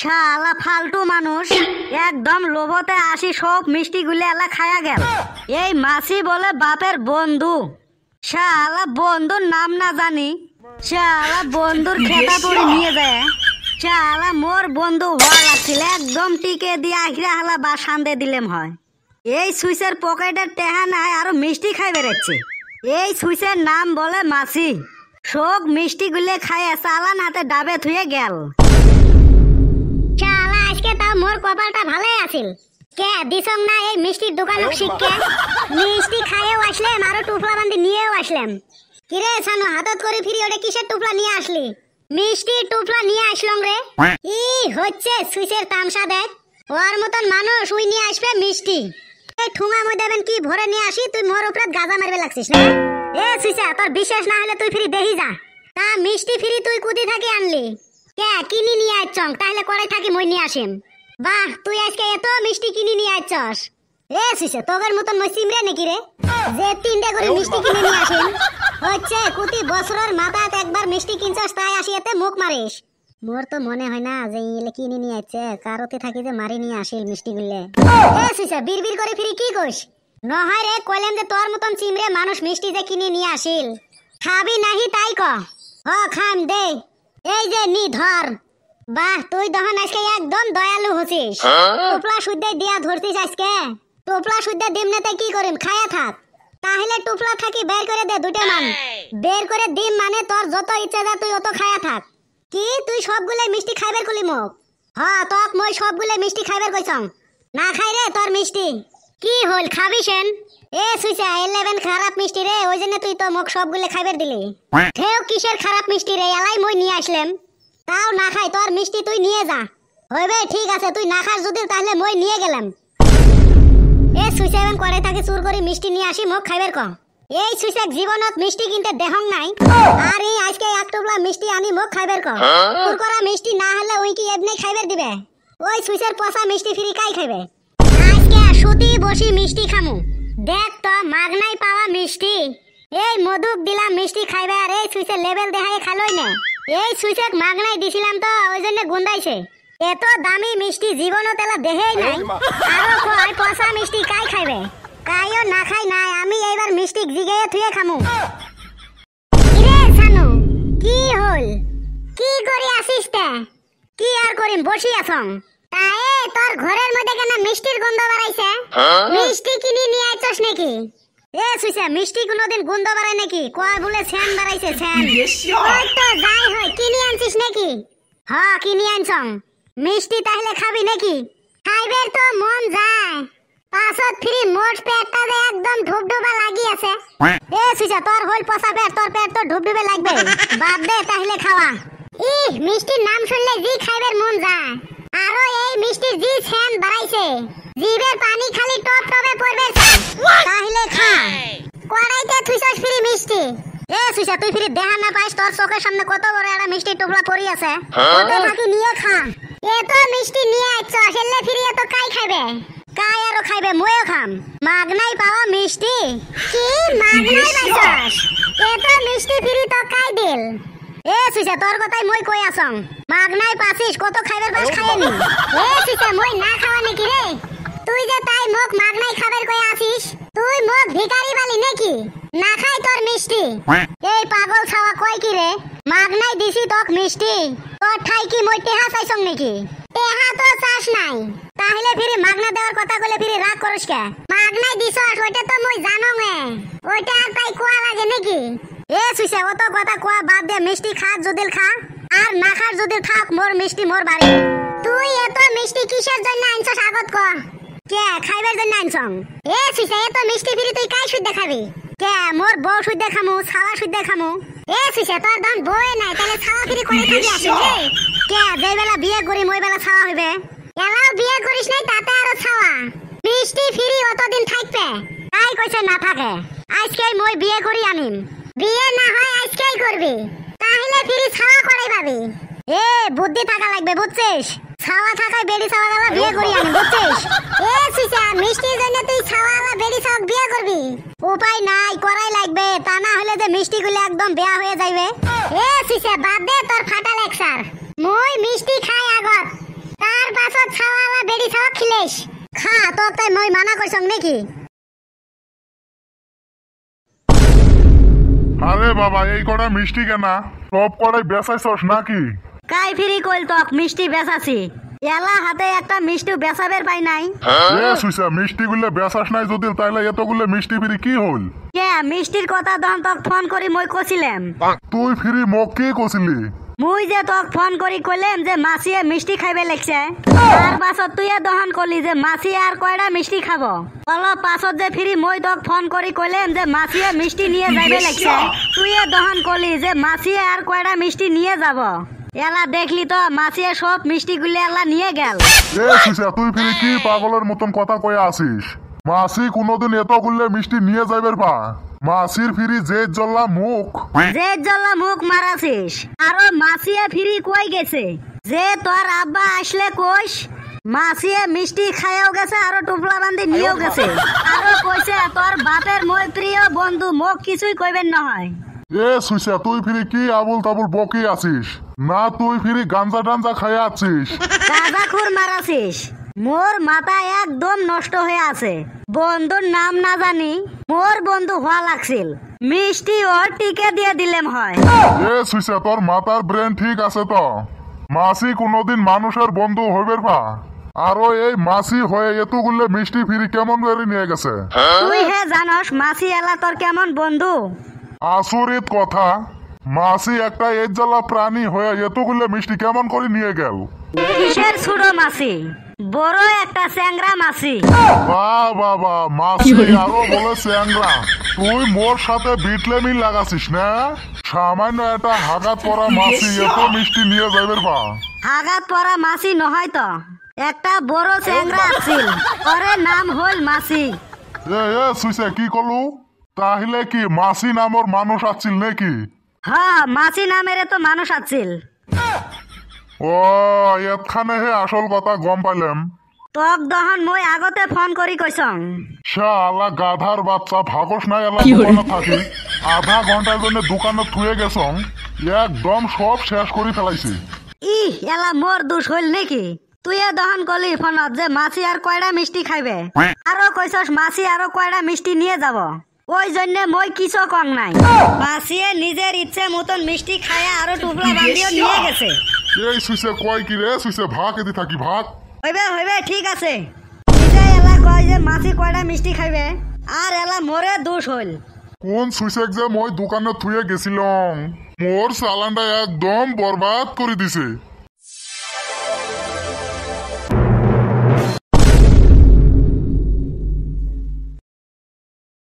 শালা ফালতু মানুষ একদম লোভতে আসি সব মিষ্টি গুলি এলা খায়া গেল। এই মাসি বলে বাপের বন্ধু, শালা বন্ধুর নাম না জানি, শালা বন্ধুর খেতা পড়ে নিয়ে যায়। শালা মোর বন্ধু হওয়া লাগছিল, একদম টিকে দিয়ে আহিরা হালা বা সান্দে দিলেম হয়। এই সুইচের পকেটের টেহা নাই আর মিষ্টি খাই বেড়াচ্ছে। এই সুইচের নাম বলে মাসি, সব মিষ্টি গুলে খায় চালান হাতে ডাবে থুয়ে গেল। শালা আজকে তাও মোর কপালটা ভালোই আছিল। কে দিছং না এই মিষ্টির দোকানক শিখকে মিষ্টি খাইয়েও আসলাম আর টুপলা বান্ধি নিয়েও আসলাম। কিরে সানু হাতত করে ফিরি ওটা কিসের টুপলা নিয়ে আসলি? মিষ্টি টুপলা নিয়ে আসলাম রে। ই হচ্ছে সুইচের তামসা দেখ, ওর মতন মানুষ উই নিয়ে আসবে মিষ্টি। এই ঠুঙা মধ্যে দেবেন কি ভরে নিয়ে আসি, তুই মোর উপরে গাজা মারবে লাগছিস না? এ সুইচা তোর বিশেষ না হলে তুই ফিরি দেহি যা। তা মিষ্টি ফিরি তুই কুদি থাকি আনলি কে কিনি নিয়ে আইছং, তাহলে করে থাকি মই নিয়ে আসিম। বাহ তুই আজকে এত মিষ্টি কিনি নিয়ে আইছস। এ সুইচা তোদের মতন মই সিমরে নাকি রে যে তিনটা করে মিষ্টি কিনে নিয়ে আসিম? হচ্ছে কুতি বছরের মাথায় একবার মিষ্টি কিনছস তাই আসি এতে মুখ মারিস। মোর তো মনে হয় না যে ইলে কিনে নিয়ে আইছে, কারোতে থাকি যে মারি নিয়ে আসিল মিষ্টি গুলে। এ সুইচা বিড়বিড় করে ফিরি কি কইস? নহয় রে কইলাম যে তোর মতন সিমরে মানুষ মিষ্টি যে কিনে নিয়ে আসিল। খাবি নাহি তাই ক? হ খাম দে, এই যে নি ধর। বাহ তুই দহন আজকে একদম দয়ালু হছিস। টোপলা সুদ্দে দিয়া ধরছিস আজকে। টোপলা সুদ্দে দিম না তাই কি করিম, খায়া থাক। তাহলে টুপলা থাকি বের করে দে দুটো মান। বের করে দিম মানে তোর যত ইচ্ছা যা তুই অত খায়া থাক। কি তুই সবগুলো মিষ্টি খাইবার কলি মোক? হ্যাঁ তক মই সবগুলো মিষ্টি খাইবার কইছং। না খাই রে তোর মিষ্টি। কি হল খাবি সেন? এ সুইচা 11 খারাপ মিষ্টি রে, ওই জন্য তুই তো মোক সবগুলো খাইবার দিলি। থেও কিসের খারাপ মিষ্টি রে, এলাই মই নিয়ে আসলাম। তাও না খাই তোর মিষ্টি তুই নিয়ে যা। হইবে ঠিক আছে, তুই না খাস যদি তাহলে মই নিয়ে গেলাম। এ সুইচা এখন করে থাকি চুর করে মিষ্টি নিয়ে আসি মোক খাইবার ক। এই সুইচা জীবনত মিষ্টি কিনতে দেহং নাই, আর এই আজকে এক টুকরা মিষ্টি আনি মোক খাইবার ক। চুর করা মিষ্টি না হলে ওই কি এমনি খাইবার দিবে? ওই সুইচের পচা মিষ্টি ফিরি কাই খাইবে? আজকে সুতি বসি মিষ্টি খামু। দেখ তো মাগনাই পাওয়া মিষ্টি। এই মধুক দিলাম মিষ্টি খাইবে আর এই সুইচের লেভেল দেখাই খালোই না। এই সুইচেক মাগনাই দিছিলাম তো ওই জন্য গুন্দাইছে। এত দামি মিষ্টি জীবনত এলা দেহেই নাই, আরো কয় পচা মিষ্টি কাই খাইবে? কাইও না খাই নাই, আমি এইবার মিষ্টি জিগাইয়ে থুয়ে খামু। কিরে সানু কি হল? কি করি আসিস তে? কি আর করিম বসি আছং। তাই তোর ঘরের মধ্যে কেন মিষ্টির গন্ধ বাড়াইছে? মিষ্টি কিনি নিয়ে আইছস নাকি? এ সুইচা মিষ্টি কোনদিন গন্ধ বাড়ায় নাকি? কয় বলে ছ্যান বাড়াইছে ছ্যান। ওই তো যাই হয় কিনি আনছিস নাকি? হ্যাঁ কিনি আনছং। মিষ্টি তাহলে খাবি নাকি? খাইবের তো মন যায়, পাছত ফ্রি মোট পেটটা যে একদম ঢুবঢুবা লাগি আছে। এ সুইচা তোর হল পচা পেট, তোর পেট তো ঢুবঢুবে লাগবে। বাদ দে তাহলে খাওয়া। ইহ মিষ্টির নাম শুনলে জি খাইবের মন যায়। আরো এই মিষ্টির জি ছ্যান বাড়াইছে, জিভের পানি খালি টপ টপে পড়বে। তাহলে খা, কড়াইতে থুইছস ফ্রি মিষ্টি। এ সুইচা তুই ফ্রি দেখা না পাইস তোর চোখের সামনে কত বড় একটা মিষ্টি টুকরা পড়ি আছে, ওটা বাকি নিয়ে খা। এত মিষ্টি নিয়ে আইছস এলে ফ্রি এত কাই খাইবে? কাই আরো খাইবে, মইও খাম। মাগনাই পাওয়া মিষ্টি? কি মাগনাই পাইছস? এত মিষ্টি ফ্রি তো কাই দিল? এ সুইচা তোর কথাই মই কই আসং, মাগনাই পাছিস কত খাইবার পাস খাইনি। এ সুইচা মই না খাওয়া নাকি রে? তুই যে তাই মোক মাগনাই খাবার কই আসিস, তুই মোক ভিখারি বালি নাকি? না খাই তোর মিষ্টি। এই পাগল ছাওয়া কই কি রে? মাগনাই দিছি তোক মিষ্টি, তোর ঠাই কি মই টেহা চাইছং নাকি? টেহা তো চাস নাই, তাহলে ফিরি মাগনা দেওয়ার কথা কইলে ফিরি রাগ করিস কে? মাগনাই দিছস ওইটা তো মই জানো মে, ওইটা আর তাই কোয়া লাগে নাকি? এ সুইচা অত কথা কোয়া বাদ দে, মিষ্টি খা যদি খা আর না খার যদি থাক, মোর মিষ্টি মোর বাড়ি। তুই এত মিষ্টি কিসের জন্য আনছস আগত ক? কে খাইবার জন্য আনছং? এ সুইচা এত মিষ্টি ফিরি তুই কাই সুদ দেখাবি? কে মোর বউ সুদ দেখামু, ছাওয়া সুদ দেখামু? এ সুইচা তোর দাম বই নাই, তাহলে ছাওয়া ফিরি করে থাকি আসিস রে? কে যেই বেলা বিয়ে করি মই বেলা ছাওয়া হইবে? এলাও বিয়ে করিস নাই তাতে আরো ছাওয়া। মিষ্টি ফিরি অতদিন থাকবে তাই কইছে না থাকে। আজকেই মই বিয়ে করি আনিম। বিয়ে না হয় আজকেই করবি, তাহলে ফিরি ছাওয়া করাই পাবি। এ বুদ্ধি থাকা লাগবে বুঝছিস? ছাওয়া থাকায় বেড়ি ছাওয়া গেলা বিয়ে করি আনিম বুঝছিস? এ সুইচা মিষ্টির জন্য তুই ছাওয়া গেলা বেড়ি ছাওয়া বিয়ে করবি? উপায় নাই, করাই লাগবে, তা না হলে যে মিষ্টি গুলো একদম বেয়া হয়ে যাইবে। এ সুইচা বাদ দে তোর ফাটা লেকচার, মই মিষ্টি খাই আগত। খাইলেস খা তো তাই মই মানা কইছং নাকি আরে বাবা এই কটা মিষ্টি কেনা সব কটাই বেচাইছস নাকি? কাই ফিরি কইল তক মিষ্টি বেচাছি এলা হাতে একটা মিষ্টি বেচাবের পাই নাই। এ সুইসা মিষ্টি গুলো বেচাস নাই যদি তাইলে এতগুলো মিষ্টি ফিরি কি হল? কে মিষ্টির কথা দহন তক ফোন করি মই কছিলাম। তুই ফিরি মোক কি কছিলি? মুই যে তক ফোন করি কইলাম যে মাসিয়ে মিষ্টি খাইবে লাগছে তার পাছত তুই দহন কলি যে মাসি আর কয়টা মিষ্টি খাবো অলপ পাছত যে ফিরি মই তক ফোন করি কইলাম যে মাসিয়ে মিষ্টি নিয়ে যাইবে লাগছে তুই দহন কলি যে মাসিয়ে আর কয়টা মিষ্টি নিয়ে যাব এলা দেখলি তো মাসিয়ে সব মিষ্টি গুলি এলা নিয়ে গেল। এ সুইসা তুই ফিরি কি পাগলের মতন কথা কয়ে আসিস? মাসি কোনোদিন এতগুলো মিষ্টি নিয়ে যাইবের পা মাসির ফিরি যে জ্বলা মুখ যে জ্বলা মুখ মারাছিস আরো মাসিয়ে ফিরি কই গেছে যে তোর আব্বা আসলে কইস মাসিয়ে মিষ্টি খাইয়াও গেছে আরো টুপলা বান্ধি নিয়েও গেছে আরো কইছে তোর বাপের মই প্রিয় বন্ধু মোক কিছুই কইবেন না হয়। এ সুইসা তুই ফিরি কি আবুল তাবুল বকি আছিস না তুই ফিরি গাঞ্জা টাঞ্জা খাইয়া আছিস? গাঁজাখুর মারাছিস মোর মাথা একদম নষ্ট হয়ে আছে বন্ধুর নাম না জানি মোর বন্ধু হওয়া লাগছিল মিষ্টি ওর টিকে দিয়ে দিলেম হয়। এ সুইসা তোর মাথার ব্রেন ঠিক আছে তো? মাসি কোনোদিন মানুষের বন্ধু হইবের পা আরো এই মাসি হয়ে এতগুলো মিষ্টি ফিরি কেমন করে নিয়ে গেছে? তুই হে জানস মাসি এলা তোর কেমন বন্ধু? আচরিত কথা মাসি একটা এজ্জালা প্রাণী হয়ে এতগুলো মিষ্টি কেমন করে নিয়ে গেল? কিসের ছুড়ো মাসি বড় একটা চ্যাংরা মাসি। বাবা মাসি আরো বলে চ্যাংরা তুই মোর সাথে বিটলেমি লাগাছিস না? সামান্য একটা হাগাত পরা মাসি এত মিষ্টি নিয়ে যাইবের পা? হাগাত পরা মাসি নহয় তো একটা বড় চ্যাংরা আছিল ওরে নাম হল মাসি। এ সুইসা কি করলু? তাহলে কি মাসি নামর মানুষ আছিল নাকি? হ্যাঁ মাসি নামের তো মানুষ আছিল। ও এতখানে হে আসল কথা গম পাইলাম। তক দহন মই আগতে ফোন করি কইছং শালা গাধার বাচ্চা ভাগস নাই এলা দোকানে থাকি আধা ঘন্টার জন্য দোকানে থুয়ে গেছং একদম সব শেষ করে ফেলাইছি। ইহ এলা মোর দোষ হইল নাকি? তুই দহন কলি ফোনত যে মাসি আর কয়টা মিষ্টি খাইবে আরো কইছস মাসি আরো কয়টা মিষ্টি নিয়ে যাব ওই জন্য মই কিছু কং নাই মাসিয়ে নিজের ইচ্ছে মতন মিষ্টি খায়া আরো টুকরা বান্ধিও নিয়ে গেছে। এই সুইসে কয় কি রে সুইসে ভাগ এদি থাকি ভাগ হইবে হইবে ঠিক আছে নিজে এলা কয় যে মাসি কয়টা মিষ্টি খাইবে আর এলা মোরে দোষ হইল। কোন সুইসে যে মই দোকানে থুয়ে গেছিলাম মোর চালানটা একদম বরবাদ করে দিছে।